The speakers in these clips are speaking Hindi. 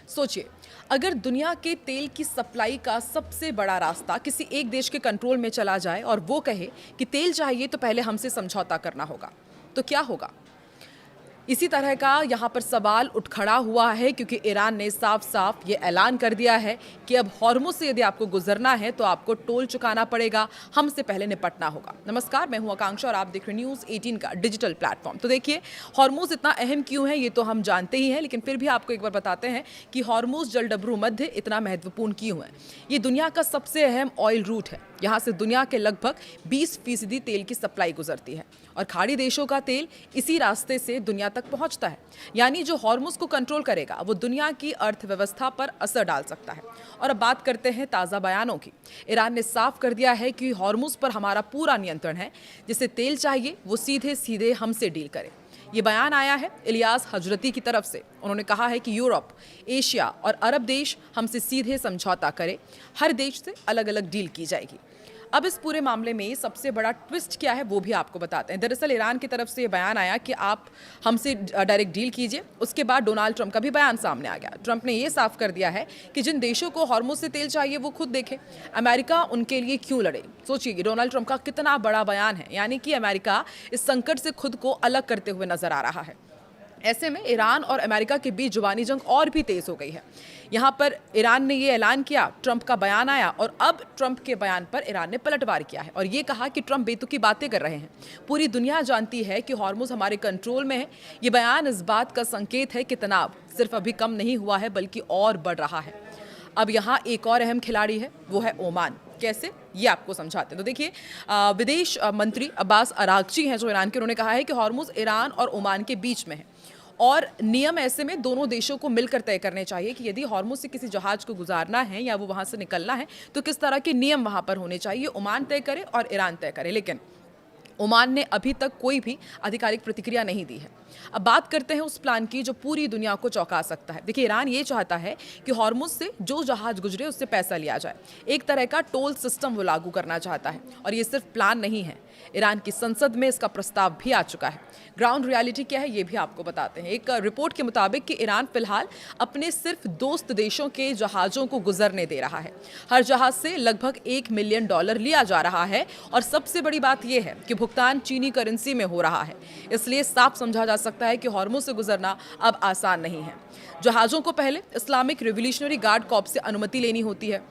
सोचिए, अगर दुनिया के तेल की सप्लाई का सबसे बड़ा रास्ता किसी एक देश के कंट्रोल में चला जाए और वो कहे कि तेल चाहिए तो पहले हमसे समझौता करना होगा, तो क्या होगा? इसी तरह का यहाँ पर सवाल उठ खड़ा हुआ है क्योंकि ईरान ने साफ-साफ ये ऐलान कर दिया है कि अब हॉर्मुज़ से यदि आपको गुजरना है तो आपको टोल चुकाना पड़ेगा, हमसे पहले निपटना होगा। नमस्कार, मैं हूँ आकांक्षा और आप देख रहे हैं न्यूज़ 18 का डिजिटल प्लेटफॉर्म। तो देखिए, हॉर्मुज़ इतना अहम क्यों है ये तो हम जानते ही हैं, लेकिन फिर भी आपको एक बार बताते हैं कि हॉर्मुज़ जलडबरू मध्य इतना महत्वपूर्ण क्यों है। ये दुनिया का सबसे अहम ऑयल रूट है। यहाँ से दुनिया के लगभग 20% तेल की सप्लाई गुजरती है और खाड़ी देशों का तेल इसी रास्ते से दुनिया तक पहुंचता है। यानी जो हॉर्मुज़ को कंट्रोल करेगा वो दुनिया की अर्थव्यवस्था पर असर डाल सकता है। और अब बात करते हैं ताज़ा बयानों की। ईरान ने साफ कर दिया है कि हॉर्मुज़ पर हमारा पूरा नियंत्रण है, जिसे तेल चाहिए वो सीधे सीधे हमसे डील करे। ये बयान आया है इलियास हजरती की तरफ से। उन्होंने कहा है कि यूरोप, एशिया और अरब देश हमसे सीधे समझौता करें, हर देश से अलग अलग डील की जाएगी। अब इस पूरे मामले में सबसे बड़ा ट्विस्ट क्या है वो भी आपको बताते हैं। दरअसल ईरान की तरफ से ये बयान आया कि आप हमसे डायरेक्ट डील कीजिए। उसके बाद डोनाल्ड ट्रंप का भी बयान सामने आ गया। ट्रंप ने ये साफ कर दिया है कि जिन देशों को हॉर्मुज़ से तेल चाहिए वो खुद देखें, अमेरिका उनके लिए क्यों लड़े। सोचिए, डोनाल्ड ट्रंप का कितना बड़ा बयान है, यानी कि अमेरिका इस संकट से खुद को अलग करते हुए नजर आ रहा है। ऐसे में ईरान और अमेरिका के बीच जुबानी जंग और भी तेज हो गई है। यहाँ पर ईरान ने ये ऐलान किया, ट्रंप का बयान आया और अब ट्रंप के बयान पर ईरान ने पलटवार किया है और ये कहा कि ट्रंप बेतुकी बातें कर रहे हैं। पूरी दुनिया जानती है कि हॉर्मुज़ हमारे कंट्रोल में है। ये बयान इस बात का संकेत है कि तनाव सिर्फ अभी कम नहीं हुआ है बल्कि और बढ़ रहा है। अब यहाँ एक और अहम खिलाड़ी है, वो है ओमान। कैसे, ये आपको समझाते हैं। तो देखिए, विदेश मंत्री अब्बास अरागची हैं जो ईरान के, उन्होंने कहा है कि हॉर्मुज़ ईरान और ओमान के बीच में है और नियम ऐसे में दोनों देशों को मिलकर तय करने चाहिए कि यदि हॉर्मुज़ से किसी जहाज को गुजारना है या वो वहाँ से निकलना है तो किस तरह के नियम वहाँ पर होने चाहिए। ओमान तय करे और ईरान तय करे, लेकिन ओमान ने अभी तक कोई भी आधिकारिक प्रतिक्रिया नहीं दी है। अब बात करते हैं उस प्लान की जो पूरी दुनिया को चौंका सकता है। देखिए, ईरान ये चाहता है कि हॉर्मुज़ से जो जहाज गुजरे उससे पैसा लिया जाए। एक तरह का टोल सिस्टम वो लागू करना चाहता है और ये सिर्फ प्लान नहीं है, ईरान की संसद में इसका प्रस्ताव भी आ चुका है। ग्राउंड रियलिटी क्या है ये भी आपको बताते हैं। एक रिपोर्ट के मुताबिक कि ईरान फिलहाल अपने सिर्फ दोस्त देशों के जहाज़ों को गुजरने दे रहा है। हर जहाज से लगभग $1 मिलियन लिया जा रहा है और सबसे बड़ी बात यह है कि भुगतान चीनी करेंसी में हो रहा है। इसलिए साफ समझा जा सकता है कि हॉर्मुज़ से गुजरना अब आसान नहीं है। जहाज़ों को पहले इस्लामिक रिवोल्यूशनरी गार्ड कॉर्प्स से अनुमति लेनी होती है।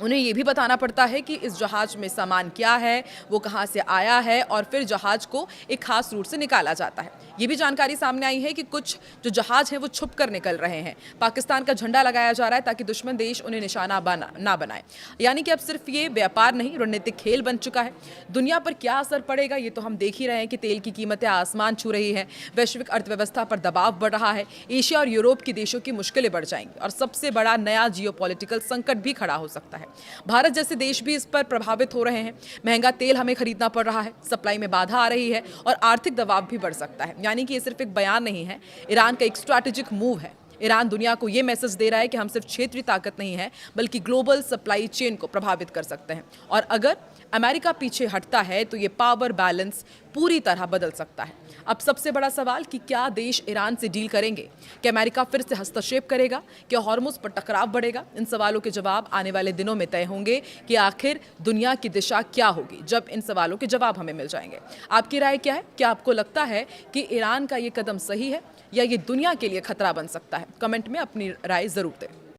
उन्हें ये भी बताना पड़ता है कि इस जहाज में सामान क्या है, वो कहाँ से आया है और फिर जहाज को एक खास रूट से निकाला जाता है। ये भी जानकारी सामने आई है कि कुछ जो जहाज हैं वो छुप कर निकल रहे हैं। पाकिस्तान का झंडा लगाया जा रहा है ताकि दुश्मन देश उन्हें निशाना ना बनाए। यानी कि अब सिर्फ ये व्यापार नहीं, रणनीतिक खेल बन चुका है। दुनिया पर क्या असर पड़ेगा ये तो हम देख ही रहे हैं कि तेल की कीमतें आसमान छू रही है, वैश्विक अर्थव्यवस्था पर दबाव बढ़ रहा है, एशिया और यूरोप के देशों की मुश्किलें बढ़ जाएंगी और सबसे बड़ा नया जियोपॉलिटिकल संकट भी खड़ा हो सकता है। भारत जैसे देश भी इस पर प्रभावित हो रहे हैं। महंगा तेल हमें खरीदना पड़ रहा है, सप्लाई में बाधा आ रही है और आर्थिक दबाव भी बढ़ सकता है। यानी कि ये सिर्फ एक बयान नहीं है, ईरान का एक स्ट्रैटेजिक मूव है। ईरान दुनिया को ये मैसेज दे रहा है कि हम सिर्फ क्षेत्रीय ताकत नहीं है बल्कि ग्लोबल सप्लाई चेन को प्रभावित कर सकते हैं और अगर अमेरिका पीछे हटता है तो ये पावर बैलेंस पूरी तरह बदल सकता है। अब सबसे बड़ा सवाल कि क्या देश ईरान से डील करेंगे? क्या अमेरिका फिर से हस्तक्षेप करेगा? क्या हॉर्मुज़ पर टकराव बढ़ेगा? इन सवालों के जवाब आने वाले दिनों में तय होंगे कि आखिर दुनिया की दिशा क्या होगी जब इन सवालों के जवाब हमें मिल जाएंगे। आपकी राय क्या है? क्या आपको लगता है कि ईरान का ये कदम सही है या ये दुनिया के लिए खतरा बन सकता है? कमेंट में अपनी राय जरूर दें।